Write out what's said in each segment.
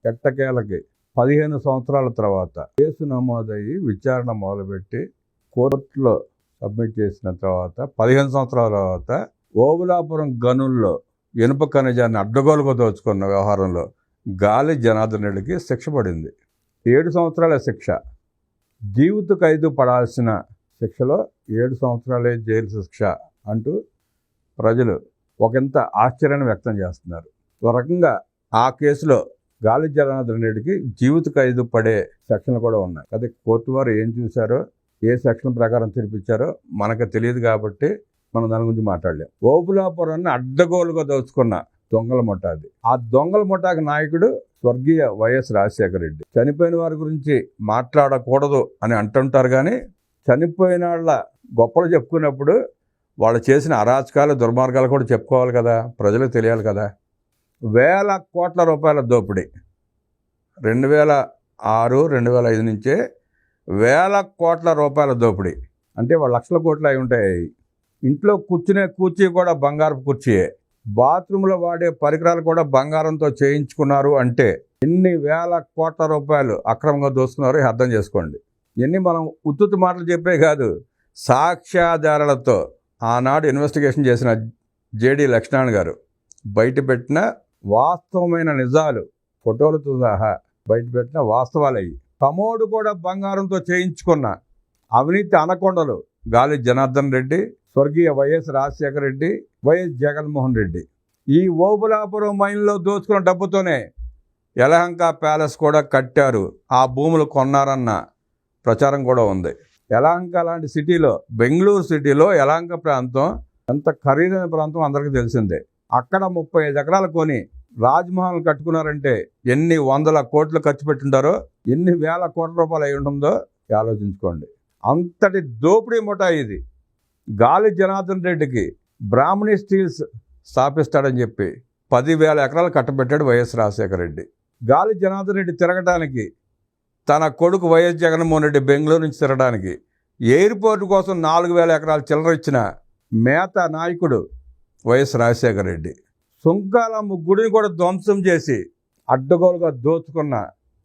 ఎట్టకేలకి 15 సంవత్సరాల తర్వాత కేసు నమోదయ్యి విచారణ మొదలుపెట్టి కోర్టులో సబ్మిట్ చేసిన తర్వాత 15 సంవత్సరాల తర్వాత ఓబులాపురం గనుల్లో ఇనుప ఖనిజాన్ని అడ్డగోలుగా దోచుకున్న వ్యవహారంలో గాలి జనార్దన్ రెడ్డికి శిక్ష పడింది. 7 సంవత్సరాల శిక్ష. జీవిత ఖైదు పడాల్సిన శిక్షలో 7 సంవత్సరాలే జైలు శిక్ష అంటూ ప్రజలు ఒకంత ఆశ్చర్యాన్ని వ్యక్తం చేస్తున్నారు. ఒక రకంగా ఆ కేసులో గాలి జనార్దన్ రెడ్డికి జీవిత ఖైదు పడే సెక్షన్లు కూడా ఉన్నాయి. అదే కోర్టు వారు ఏం చూశారో, ఏ సెక్షన్ ప్రకారం తీర్పిచ్చారో మనకు తెలియదు కాబట్టి మనం దాని గురించి మాట్లాడలేం. ఓబులాపురాన్ని అడ్డగోలుగా దోచుకున్న దొంగల ముఠ అది. ఆ దొంగల ముఠాకి నాయకుడు స్వర్గీయ వైఎస్ రాజశేఖర రెడ్డి. చనిపోయిన వారి గురించి మాట్లాడకూడదు అని అంటుంటారు, కానీ చనిపోయిన వాళ్ళ గొప్పలు చెప్పుకున్నప్పుడు వాళ్ళు చేసిన అరాచకాలు దుర్మార్గాలు కూడా చెప్పుకోవాలి కదా, ప్రజలకు తెలియాలి కదా. వేల కోట్ల రూపాయల దోపిడీ 2006, 2005 నుంచే వేల కోట్ల రూపాయల దోపిడీ. అంటే వాళ్ళు లక్షల కోట్లు అయి ఉంటాయి. ఇంట్లో కూర్చునే కుర్చీ కూడా బంగారపు కుర్చీయే. బాత్రూంలో వాడే పరికరాలు కూడా బంగారంతో చేయించుకున్నారు. అంటే ఎన్ని వేల కోట్ల రూపాయలు అక్రమంగా దోస్తున్నారు అర్థం చేసుకోండి. ఇవన్నీ మనం ఉత్తుత్తి మాటలు చెప్పే కాదు, సాక్ష్యాధారాలతో ఆనాడు ఇన్వెస్టిగేషన్ చేసిన జేడి లక్ష్మణ్ గారు బయటపెట్టిన వాస్తవమైన నిజాలు, ఫోటోలతో సహా బయటపెట్టిన వాస్తవాలు అయ్యి. కమోడు కూడా బంగారంతో చేయించుకున్న అవినీతి అనకొండలు గాలి జనార్దన్ రెడ్డి, స్వర్గీయ వైఎస్ రాజశేఖర రెడ్డి, వైఎస్ జగన్మోహన్ రెడ్డి. ఈ ఓబులాపురం మైన్లో దోచుకున్న డబ్బుతోనే యలహంక ప్యాలెస్ కూడా కట్టారు, ఆ భూములు కొన్నారన్న ప్రచారం కూడా ఉంది. యలహంక లాంటి సిటీలో, బెంగళూరు సిటీలో యలహంక ప్రాంతం ఎంత ఖరీదైన ప్రాంతం అందరికీ తెలిసిందే. అక్కడ 35 ఎకరాలు కొని రాజ్మహల్ కట్టుకున్నారంటే ఎన్ని వందల కోట్లు ఖర్చు పెట్టుంటారో, ఎన్ని వేల కోట్ల రూపాయలు అయి ఉంటుందో ఆలోచించుకోండి. అంతటి దోపిడీ ముఠా ఇది. గాలి జనార్దన్ రెడ్డికి బ్రాహ్మణి స్టీల్స్ స్థాపిస్తాడని చెప్పి 10,000 ఎకరాలు కట్టబెట్టాడు వైఎస్ రాజశేఖర రెడ్డి. గాలి జనార్దన్ రెడ్డి తిరగడానికి, తన కొడుకు వైఎస్ జగన్మోహన్ రెడ్డి బెంగళూరు నుంచి తిరగడానికి ఎయిర్పోర్ట్ కోసం 4,000 ఎకరాలు చిల్లర ఇచ్చిన మేత నాయకుడు వైఎస్ రాజశేఖర రెడ్డి. సుంకాలమ్మ గుడిని కూడా ధ్వంసం చేసి అడ్డగోలుగా దోచుకున్న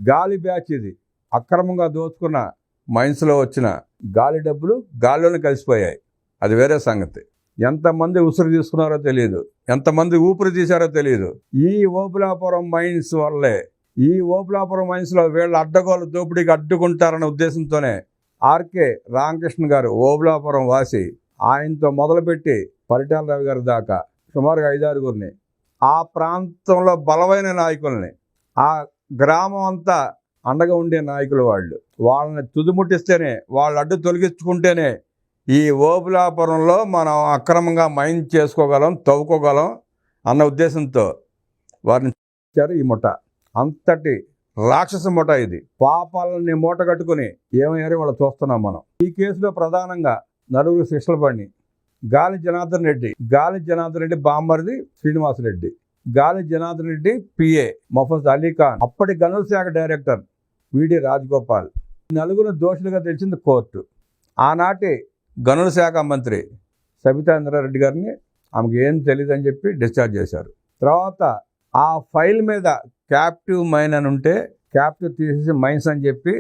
గాలి బ్యాచ్ ఇది. అక్రమంగా దోచుకున్న మైన్స్లో వచ్చిన గాలి డబ్బులు గాలిలోనే కలిసిపోయాయి, అది వేరే సంగతి. ఎంతమంది ఉసురు తీసుకున్నారో తెలియదు, ఎంతమంది ఊపిరి తీశారో తెలియదు. ఈ ఓబులాపురం మైన్స్ వల్లే, ఈ ఓబులాపురం మైన్స్లో వీళ్ళు అడ్డగోలు దోపిడీకి అడ్డుకుంటారన్న ఉద్దేశంతోనే ఆర్కే రామకృష్ణ గారు ఓబులాపురం వాసి, ఆయనతో మొదలుపెట్టి పరిటాల రవి గారి దాకా సుమారుగా 5-6 ఆ ప్రాంతంలో బలమైన నాయకుల్ని, ఆ గ్రామం అంతా అండగా ఉండే నాయకులు వాళ్ళని తుదిముట్టిస్తేనే, వాళ్ళ అడ్డు తొలగించుకుంటేనే ఈ ఓబులాపురంలో మనం అక్రమంగా మైన్ చేసుకోగలం, తవ్వుకోగలం అన్న ఉద్దేశంతో వారిని ఇచ్చారు ఈ ముఠ. అంతటి రాక్షస ముఠ ఇది. పాపాలని మూట కట్టుకుని ఏమయ్యారో వాళ్ళు చూస్తున్నాం మనం. ఈ కేసులో ప్రధానంగా 4 శిక్షలు పడినాయి. గాలి జనార్దన్ రెడ్డి బామ్మరిది శ్రీనివాసరెడ్డి, గాలి జనార్దన్ రెడ్డి పిఏ మఫజ్ అలీ ఖాన్, అప్పటి గనుల శాఖ డైరెక్టర్ విడి రాజగోపాల్. 4 దోషులుగా తెలిసింది కోర్టు. ఆనాటి గనుల శాఖ మంత్రి సబితా ఇంద్రారెడ్డి గారిని ఆమెకు ఏం తెలియదని చెప్పి డిశ్చార్జ్ చేశారు. తర్వాత ఆ ఫైల్ మీద క్యాప్టివ్ మైన్ అని ఉంటే క్యాప్టివ్ తీసేసి మైన్స్ అని చెప్పి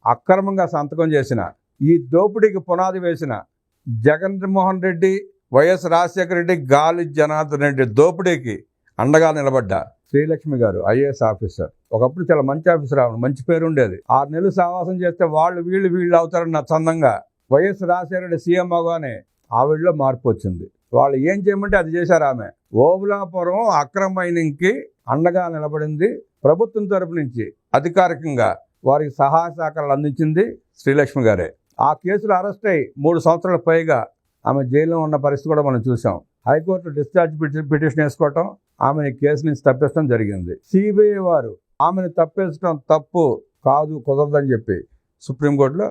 అక్రమంగా సంతకం చేసిన, ఈ దోపిడీకి పునాది వేసిన జగన్మోహన్ రెడ్డి, వైఎస్ రాజశేఖర రెడ్డి, గాలి జనార్దన్ రెడ్డి దోపిడీకి అండగా నిలబడ్డ శ్రీలక్ష్మి గారు ఐఏఎస్ ఆఫీసర్. ఒకప్పుడు చాలా మంచి ఆఫీసర్, ఆవిడ మంచి పేరు ఉండేది. 6 నెలలు సావాసం చేస్తే వీళ్ళు అవుతారన్న చందంగా వైఎస్ రాజశేఖర రెడ్డి సీఎం అవగానే ఆవిడలో మార్పు వచ్చింది. వాళ్ళు ఏం చేయమంటే అది చేశారు. ఆమె ఓబులాపురం అక్రమ మైనింగ్కి అండగా నిలబడింది. ప్రభుత్వం తరపు నుంచి అధికారికంగా వారికి సహాయ సహకారాలు అందించింది శ్రీలక్ష్మి గారే. ఆ కేసులో అరెస్ట్ అయ్యి 3 సంవత్సరాల పైగా ఆమె జైల్లో ఉన్న పరిస్థితి కూడా మనం చూసాం. హైకోర్టు డిశ్చార్జ్ పిటిషన్ వేసుకోవటం, ఆమెను కేసు నుంచి తప్పించడం జరిగింది. సిబిఐ వారు ఆమెను తప్పించడం తప్పు కాదు, కుదరదని చెప్పి సుప్రీంకోర్టులో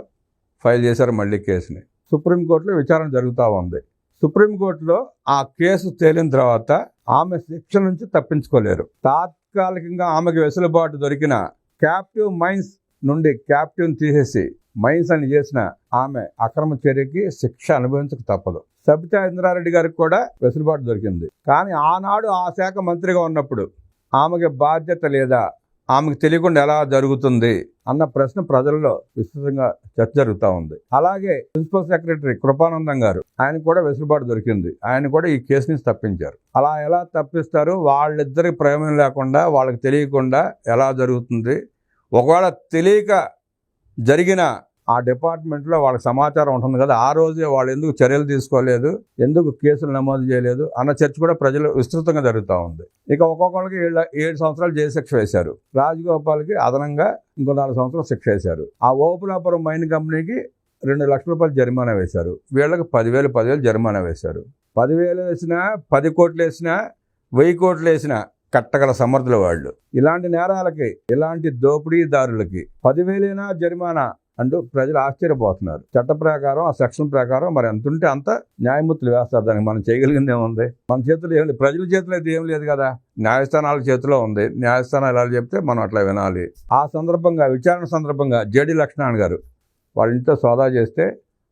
ఫైల్ చేశారు మళ్ళీ కేసుని. సుప్రీంకోర్టులో విచారణ జరుగుతూ ఉంది. సుప్రీంకోర్టులో ఆ కేసు తేలిన తర్వాత ఆమె శిక్ష నుంచి తప్పించుకోలేరు. తాత్కాలికంగా ఆమెకు వెసులుబాటు దొరికిన క్యాప్టివ్ మైన్స్ నుండి క్యాప్టివ్ని తీసేసి మైన్స్ అని చేసిన ఆమె అక్రమ చర్యకి శిక్ష అనుభవించక తప్పదు. సబితా ఇంద్రారెడ్డి గారికి కూడా వెసులుబాటు దొరికింది. కానీ ఆనాడు ఆ శాఖ మంత్రిగా ఉన్నప్పుడు ఆమెకి బాధ్యత లేదా, ఆమెకు తెలియకుండా ఎలా జరుగుతుంది అన్న ప్రశ్న ప్రజల్లో విస్తృతంగా చర్చ జరుగుతూ ఉంది. అలాగే ప్రిన్సిపల్ సెక్రటరీ కృపానందం గారు, ఆయన కూడా వెసులుబాటు దొరికింది. ఆయన కూడా ఈ కేసు నుంచి తప్పించారు. అలా ఎలా తప్పిస్తారు? వాళ్ళిద్దరికి ప్రమేయం లేకుండా, వాళ్ళకి తెలియకుండా ఎలా జరుగుతుంది? ఒకవేళ తెలియక జరిగిన ఆ డిపార్ట్మెంట్లో వాళ్ళకి సమాచారం ఉంటుంది కదా, ఆ రోజే వాళ్ళు ఎందుకు చర్యలు తీసుకోలేదు, ఎందుకు కేసులు నమోదు చేయలేదు అన్న చర్చ కూడా ప్రజలు విస్తృతంగా జరుగుతూ ఉంది. ఇక ఒక్కొక్కరికి 7 సంవత్సరాలు జైలు శిక్ష వేశారు. రాజగోపాల్కి అదనంగా ఇంకో 4 సంవత్సరాలు శిక్ష వేశారు. ఆ ఓపులాపురం మైన్ కంపెనీకి 2 లక్షల రూపాయలు జరిమానా వేశారు. వీళ్ళకి 10,000 జరిమానా వేశారు. 10,000 వేసినా, 10 కోట్లు వేసినా, 1000 కోట్లు వేసినా కట్టగల సమర్థుల వాళ్ళు. ఇలాంటి నేరాలకి, ఇలాంటి దోపిడీదారులకి 10,000 జరిమానా అంటూ ప్రజలు ఆశ్చర్యపోతున్నారు. చట్ట ప్రకారం, ఆ సెక్షన్ ప్రకారం మరి ఎంత ఉంటే అంత న్యాయమూర్తులు వేస్తారు. దానికి మనం చేయగలిగింది ఏముంది? మన చేతుల్లో ఏం లేదు, ప్రజల చేతిలో అయితే ఏం లేదు కదా, న్యాయస్థానాల చేతిలో ఉంది. న్యాయస్థానాలు ఎలా చెప్తే మనం అట్లా వినాలి. ఆ సందర్భంగా, విచారణ సందర్భంగా జేడి లక్ష్మణ్ గారు వాళ్ళ ఇంట్లో సోదా చేస్తే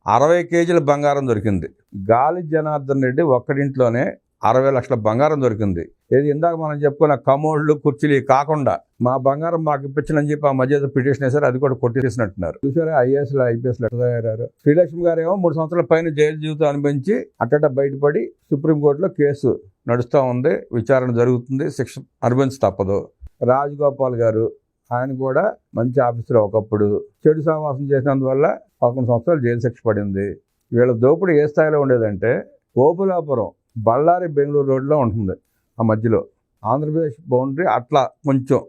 60 కేజీల బంగారం దొరికింది. గాలి జనార్దన్ రెడ్డి ఒక్కడింట్లోనే 60 లక్షల బంగారం దొరికింది. ఏది ఇందాక మనం చెప్పుకున్న కమోడ్లు, కుర్చీలు కాకుండా మా బంగారం మాకు ఇప్పించనని చెప్పి ఆ మధ్య పిటిషన్ వేశారు, అది కూడా కొట్టేసినట్టున్నారు. చూసారా ఐఏఎస్లు, ఐపీఎస్లు ఎట్లా తయారయ్యారు. శ్రీలక్ష్మి గారు ఏమో 3 సంవత్సరాల పైన జైలు జీవితం అనిపించి అట్టట బయటపడి సుప్రీంకోర్టులో కేసు నడుస్తూ ఉంది, విచారణ జరుగుతుంది, శిక్ష అనుభవించి తప్పదు. రాజగోపాల్ గారు, ఆయన కూడా మంచి ఆఫీసర్, ఒకప్పుడు చెడు సహవాసం చేసినందువల్ల 11 సంవత్సరాలు జైలు శిక్ష పడింది. వీళ్ళ దోపిడీ ఏ స్థాయిలో ఉండేదంటే, ఓబులాపురం బళ్ళారి బెంగళూరు రోడ్లో ఉంటుంది. ఆ మధ్యలో ఆంధ్రప్రదేశ్ బౌండరీ అట్లా కొంచెం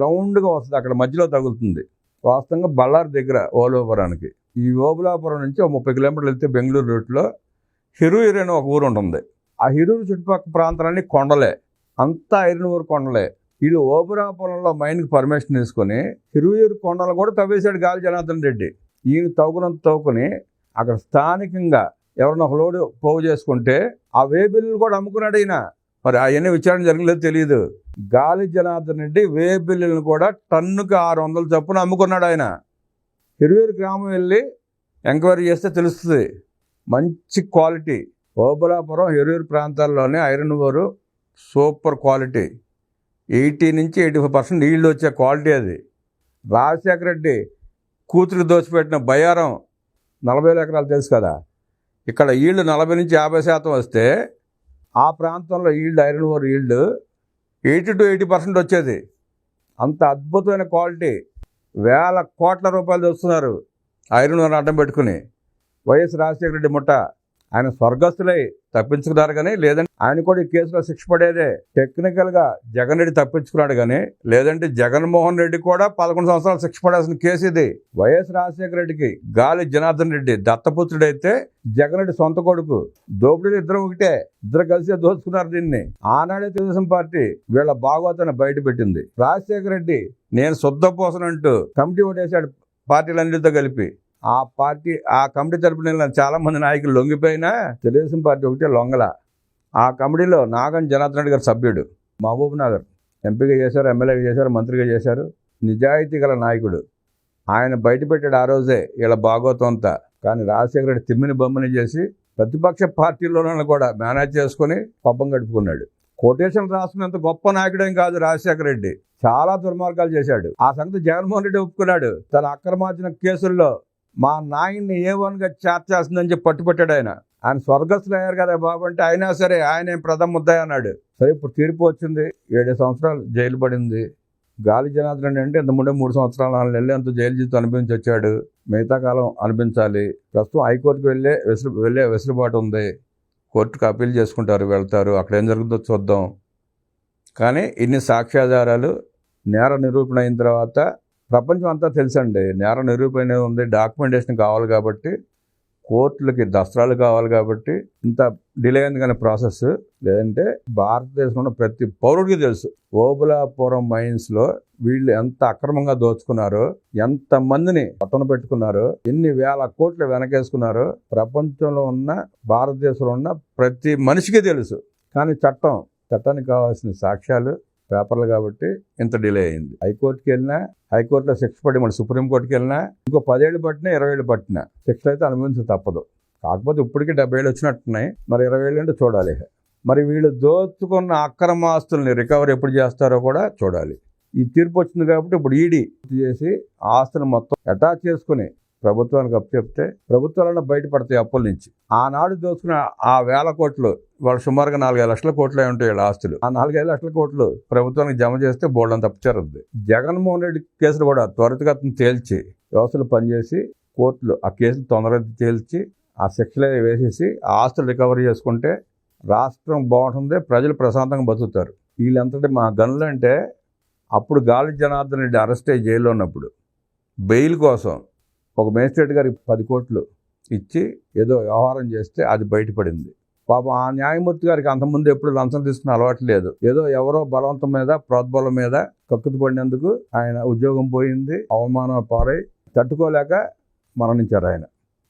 రౌండ్గా వస్తుంది, అక్కడ మధ్యలో తగులుతుంది. వాస్తవంగా బళ్ళారి దగ్గర ఓబులాపురానికి. ఈ ఓబులాపురం నుంచి 30 కిలోమీటర్లు వెళ్తే బెంగళూరు రూట్లో హిరూర్ అనే ఒక ఊరు ఉంటుంది. ఆ హిరూరు చుట్టుపక్కల ప్రాంతాలన్నీ కొండలే, అంతా ఐరన్ ఊరు కొండలే. వీళ్ళు ఓబులాపురంలో మైన్కి పర్మిషన్ తీసుకొని హిరూరు కొండలు కూడా తవ్వేశాడు గాలి జనార్దన్ రెడ్డి. ఈయన తవ్వుకుని అక్కడ స్థానికంగా ఎవరన్నా ఒక లోడు పోగు చేసుకుంటే ఆ వేబిల్లు కూడా అమ్ముకున్నాడు ఈయన. మరి అవన్నీ విచారణ జరగలేదు తెలియదు. గాలి జనార్దన్ రెడ్డి వేబిల్లులను కూడా టన్నుకి 600 చొప్పున అమ్ముకున్నాడు ఆయన. హిరూరు గ్రామం వెళ్ళి ఎంక్వైరీ చేస్తే తెలుస్తుంది. మంచి క్వాలిటీ. ఓబులాపురం, హిరూరు ప్రాంతాల్లోనే ఐరన్ ఓరు సూపర్ క్వాలిటీ. 80 నుంచి 85% నీళ్ళు వచ్చే క్వాలిటీ అది. రాజశేఖర రెడ్డి కూతురికి దోచిపెట్టిన బయ్యారం 40,000 ఎకరాలు తెలుసు కదా. ఇక్కడ ఈల్డ్ 40 నుంచి 50% వస్తే ఆ ప్రాంతంలో ఐరన్ ఓర్ ఈల్డ్ 80 to 80% వచ్చేది. అంత అద్భుతమైన క్వాలిటీ. 1,000 కోట్ల రూపాయలు తెస్తున్నారు ఐరన్ ఓర్ అడ్డం పెట్టుకుని. వైఎస్ రాజశేఖర రెడ్డి ముఠ. ఆయన స్వర్గస్థులై తప్పించుకున్నారు కానీ, లేదంటే ఆయన కూడా ఈ కేసులో శిక్ష పడేదే. టెక్నికల్గా జగన్ రెడ్డి తప్పించుకున్నాడు కానీ, లేదంటే జగన్మోహన్ రెడ్డి కూడా 11 సంవత్సరాలు శిక్ష పడాల్సిన కేసు ఇది. వైఎస్ రాజశేఖర రెడ్డికి గాలి జనార్దన్ రెడ్డి దత్తపుత్రుడైతే జగన్ రెడ్డి సొంత కొడుకు. దోపిడీలు ఇద్దరు ఒకటే, ఇద్దరు కలిసి దోచుకున్నారు దీన్ని. ఆనాడే తెలుగుదేశం పార్టీ వీళ్ళ భాగవతాన్ని బయట పెట్టింది. రాజశేఖర రెడ్డి నేను శుద్ధపోసనంటూ కమిటీ ఓటేశాడు పార్టీలన్నిటితో కలిపి. ఆ కమిటీ తరపున చాలా మంది నాయకులు లొంగిపోయినా తెలుగుదేశం పార్టీ ఒకటే లొంగల. ఆ కమిటీలో నాగన్ జనార్దన్ రెడ్డి గారు సభ్యుడు. మహబూబ్ నగర్ ఎంపీగా చేశారు, ఎమ్మెల్యేగా చేశారు, మంత్రిగా చేశారు. నిజాయితీ గల నాయకుడు. ఆయన బయటపెట్టాడు ఆ రోజే వీళ్ళ భాగవతం అంతా. కానీ రాజశేఖర రెడ్డి తిమ్మిని బొమ్మని చేసి ప్రతిపక్ష పార్టీలోనూ కూడా మేనేజ్ చేసుకుని పబ్బం గడుపుకున్నాడు. కొటేషన్ రాసుకున్నంత గొప్ప నాయకుడేం కాదు రాజశేఖర రెడ్డి. చాలా దుర్మార్గాలు చేశాడు. ఆ సంగతి జగన్మోహన్ రెడ్డి ఒప్పుకున్నాడు. తన అక్రమార్జన కేసుల్లో మా నాయన్ని A1గా చేస్తుందని చెప్పి పట్టుపట్టాడు ఆయన. ఆయన స్వర్గస్థులు అయ్యారు కదా బాబు అంటే, అయినా సరే ఆయన ప్రథమ ముద్దాయి అన్నాడు. సరే ఇప్పుడు తీర్పు వచ్చింది. 7 సంవత్సరాలు జైలు పడింది. గాలి జనార్దన్ రెడ్డి అంటే ఇంతకుముందే 3 సంవత్సరాలు 4 నెలలు అంత జైలు జీవితం అనుభవించి వచ్చాడు. మిగతా కాలం అనిపించాలి. ప్రస్తుతం హైకోర్టుకు వెళ్ళే వెసులుబాటు ఉంది. కోర్టుకు అప్పీల్ చేసుకుంటారు, వెళ్తారు. అక్కడ ఏం జరుగుతుందో చూద్దాం. కానీ ఇన్ని సాక్ష్యాధారాలు, నేర నిరూపణ అయిన తర్వాత ప్రపంచం అంతా తెలుసండి. నేర నిరూపణ ఉంది, డాక్యుమెంటేషన్ కావాలి కాబట్టి, కోర్టులకి దస్త్రాలు కావాలి కాబట్టి ఇంత డిలే అయింది. కానీ ప్రాసెస్ లేదంటే భారతదేశంలో ప్రతి పౌరుడికి తెలుసు ఓబులాపురం మైన్స్లో వీళ్ళు ఎంత అక్రమంగా దోచుకున్నారో, ఎంతమందిని పట్టణ పెట్టుకున్నారో, ఎన్ని 1,000 కోట్లు వెనకేసుకున్నారో ప్రపంచంలో ఉన్న, భారతదేశంలో ఉన్న ప్రతి మనిషికి తెలుసు. కానీ చట్టానికి కావాల్సిన సాక్ష్యాలు పేపర్లు కాబట్టి ఇంత డిలే అయింది. హైకోర్టుకి వెళ్ళినా, హైకోర్టులో శిక్ష పడి మళ్ళీ సుప్రీంకోర్టుకి వెళ్ళినా ఇంకో 10 ఏళ్ళు పట్టినా 20 ఏళ్ళు పట్టినా శిక్ష అయితే అనుభవించ తప్పదు. కాకపోతే ఇప్పటికీ 70 ఏళ్ళు వచ్చినట్టున్నాయి. మరి 20 ఏళ్ళు అంటే చూడాలి. మరి వీళ్ళు దోచుకున్న అక్రమ ఆస్తుల్ని రికవరీ ఎప్పుడు చేస్తారో కూడా చూడాలి. ఈ తీర్పు వచ్చింది కాబట్టి ఇప్పుడు ఈడీ చేసి ఆస్తులు మొత్తం అటాచ్ చేసుకుని ప్రభుత్వానికి అప్పచెప్తే ప్రభుత్వాలను బయటపడతాయి అప్పుల నుంచి. ఆనాడు దోచుకున్న ఆ వేల కోట్లు వాళ్ళు సుమారుగా 4-5 లక్షల కోట్లు ఉంటాయి వీళ్ళ ఆస్తులు. ఆ 4-5 లక్షల కోట్లు ప్రభుత్వానికి జమ చేస్తే బోల్డంత తప్పుచారుద్ది. జగన్మోహన్ రెడ్డి కేసులు కూడా త్వరితగతిని తేల్చి వ్యవస్థలు పనిచేసి కోర్టులు ఆ కేసులు తొందరగా తేల్చి ఆ శిక్షలే వేసేసి ఆ ఆస్తులు రికవరీ చేసుకుంటే రాష్ట్రం బాగుంటుంది, ప్రజలు ప్రశాంతంగా బతుకుతారు. వీళ్ళంతటి మా గనులు అంటే అప్పుడు గాలి జనార్దన్ రెడ్డి అరెస్ట్ అయ్యి జైల్లో ఉన్నప్పుడు బెయిల్ కోసం ఒక మేజిస్ట్రేట్ గారికి 10 కోట్లు ఇచ్చి ఏదో వ్యవహారం చేస్తే అది బయటపడింది. పాపం ఆ న్యాయమూర్తి గారికి అంతకుముందు ఎప్పుడు లంచం తీసుకున్న అలవాటు లేదు. ఏదో ఎవరో బలవంతం మీద ప్రోద్బలం మీద కక్కుతు పడినందుకు ఆయన ఉద్యోగం పోయింది, అవమానం పారై తట్టుకోలేక మరణించారు ఆయన.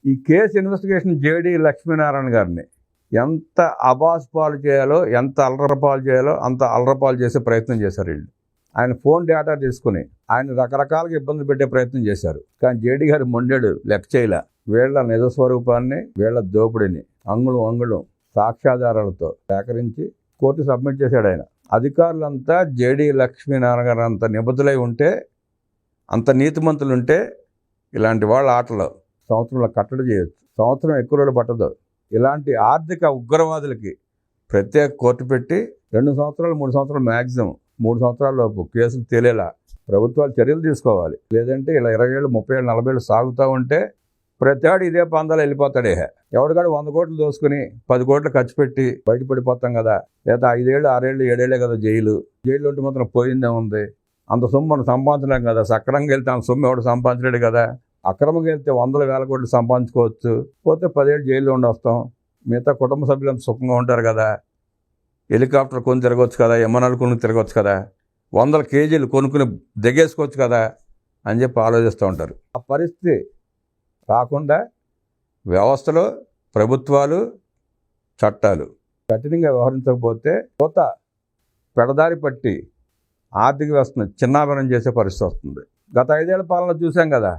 ఈ కేసు ఇన్వెస్టిగేషన్ జేడీ లక్ష్మీనారాయణ గారిని ఎంత అబాస్ పాలు చేయాలో, ఎంత అలరపాలు చేయాలో అంత అలరపాలు చేసే ప్రయత్నం చేశారు వీళ్ళు. ఆయన ఫోన్ డేటా తీసుకుని ఆయన రకరకాలుగా ఇబ్బందులు పెట్టే ప్రయత్నం చేశారు. కానీ జేడీ గారు మొండెడు లెక్క చేయలే. వీళ్ళ నిజస్వరూపాన్ని, వీళ్ళ దోపిడిని అంగుళం సాక్ష్యాధారాలతో సేకరించి కోర్టు సబ్మిట్ చేశాడు ఆయన. అధికారులంతా జేడీ లక్ష్మీనారాయణ గారు అంత నిబద్ధులై ఉంటే, అంత నీతిమంతులు ఉంటే ఇలాంటి వాళ్ళ ఆటలు సంవత్సరంలో కట్టడి చేయొచ్చు. సంవత్సరం ఎక్కువ రోజులు పట్టదు. ఇలాంటి ఆర్థిక ఉగ్రవాదులకి ప్రత్యేక కోర్టు పెట్టి 2 సంవత్సరాలు 3 సంవత్సరాలు మ్యాక్సిమం 3 సంవత్సరాల లోపు కేసులు తేలేలా ప్రభుత్వాలు చర్యలు తీసుకోవాలి. లేదంటే ఇలా 20 ఏళ్ళు 30 ఏళ్ళు 40 ఏళ్ళు సాగుతూ ఉంటే ప్రతివాడు ఇదే పందాలు వెళ్ళిపోతాడే. ఎవడికాడు 100 కోట్లు దోసుకుని 10 కోట్లు ఖర్చు పెట్టి బయటపడిపోతాం కదా. లేదా 5 ఏళ్ళు 6 ఏళ్ళు 7 ఏళ్ళే కదా జైలు ఉంటే మాత్రం పోయిందే ఉంది. అంత సొమ్ము మనం సంపాదించలేం కదా. సక్రంగా వెళ్తే అంత సొమ్ము ఎవడు సంపాదించలేడు కదా. అక్రమంగా వెళ్తే 100,000 కోట్లు సంపాదించుకోవచ్చు. పోతే 10 ఏళ్ళు జైల్లో ఉండొస్తాం. మిగతా కుటుంబ సభ్యులంతా సుఖంగా ఉంటారు కదా. హెలికాప్టర్ కొని తిరగవచ్చు కదా, విమానాలు కొనుక్కు తిరగవచ్చు కదా, 100 కేజీలు కొనుక్కుని దిగేసుకోవచ్చు కదా అని చెప్పి ఆలోచిస్తూ ఉంటారు. ఆ పరిస్థితి రాకుండా వ్యవస్థలో ప్రభుత్వాలు చట్టాలు కఠినంగా వ్యవహరించకపోతే కొత్త పెడదారి పట్టి ఆర్థిక వ్యవస్థను చిన్నాభిన్నం చేసే పరిస్థితి వస్తుంది. గత 5 ఏళ్ల పాలన చూసాం కదా.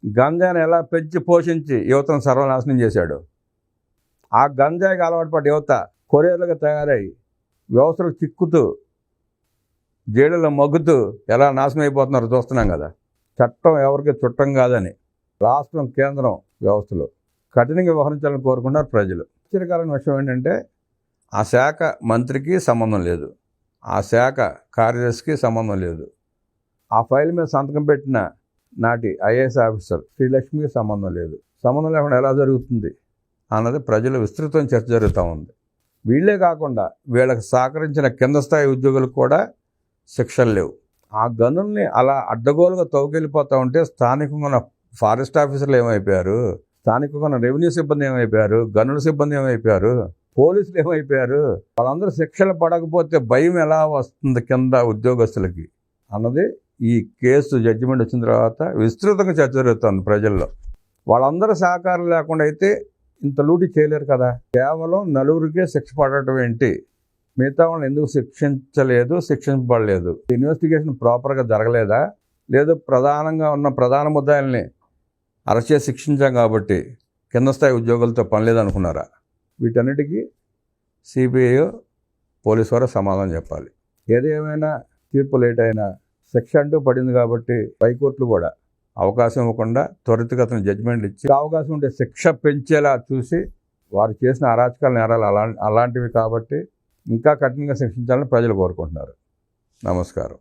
గంజాయిని ఎలా పెంచి పోషించి యువతను సర్వనాశనం చేశాడు. ఆ గంజాయికి అలవాటు పడ్డ యువత కొరియర్లుగా తయారై వ్యవస్థలు చిక్కుతూ జైళ్ళలో మగ్గుతూ ఎలా నాశనం అయిపోతున్నారో చూస్తున్నాం కదా. చట్టం ఎవరికి చుట్టం కాదని రాష్ట్రం కేంద్రం వ్యవస్థలో కఠినంగా వ్యవహరించాలని కోరుకున్నారు ప్రజలు. ఆశ్చర్యకరమైన విషయం ఏంటంటే ఆ శాఖ మంత్రికి సంబంధం లేదు, ఆ శాఖ కార్యదర్శికి సంబంధం లేదు, ఆ ఫైల్ మీద సంతకం పెట్టిన నాటి ఐఏఎస్ ఆఫీసర్ శ్రీలక్ష్మికి సంబంధం లేదు. సంబంధం లేకుండా ఎలా జరుగుతుంది అన్నది ప్రజలు విస్తృతం చర్చ జరుగుతూ ఉంది. వీళ్ళే కాకుండా వీళ్ళకి సహకరించిన కింద స్థాయి ఉద్యోగులకు కూడా శిక్షలు లేవు. ఆ గనుల్ని అలా అడ్డగోలుగా తవ్వుకెళ్ళిపోతూ ఉంటే స్థానికంగా ఉన్న ఫారెస్ట్ ఆఫీసర్లు ఏమైపోయారు, స్థానికంగా ఉన్న రెవెన్యూ సిబ్బంది ఏమైపోయారు, గనుల సిబ్బంది ఏమైపోయారు, పోలీసులు ఏమైపోయారు, వాళ్ళందరూ శిక్షలు పడకపోతే భయం ఎలా వస్తుంది కింద ఉద్యోగస్తులకి అన్నది ఈ కేసు జడ్జిమెంట్ వచ్చిన తర్వాత విస్తృతంగా చర్చ జరుగుతుంది ప్రజల్లో. వాళ్ళందరూ సహకారం లేకుండా అయితే ఇంత లూటి చేయలేరు కదా. కేవలం 4గురికే శిక్ష పడటం ఏంటి, మిగతా వాళ్ళని ఎందుకు శిక్షించబడలేదు? ఇన్వెస్టిగేషన్ ప్రాపర్గా జరగలేదా? లేదు ప్రధానంగా ఉన్న ప్రధాన ముద్దాయిల్ని అరెస్ట్ చేసి శిక్షించాం కాబట్టి కింద స్థాయి ఉద్యోగులతో పని లేదనుకున్నారా? వీటన్నిటికీ సిబిఐ పోలీసు వారు సమాధానం చెప్పాలి. ఏదేమైనా తీర్పు లేట్ అయినా శిక్ష అంటూ పడింది కాబట్టి హైకోర్టులు కూడా అవకాశం ఇవ్వకుండా త్వరితగతిన జడ్జిమెంట్లు ఇచ్చి అవకాశం ఉంటే శిక్ష పెంచేలా చూసి వారు చేసిన అరాచకాల నేరాలు అలాంటివి కాబట్టి ఇంకా కఠినంగా శిక్షించాలని ప్రజలు కోరుకుంటున్నారు. నమస్కారం.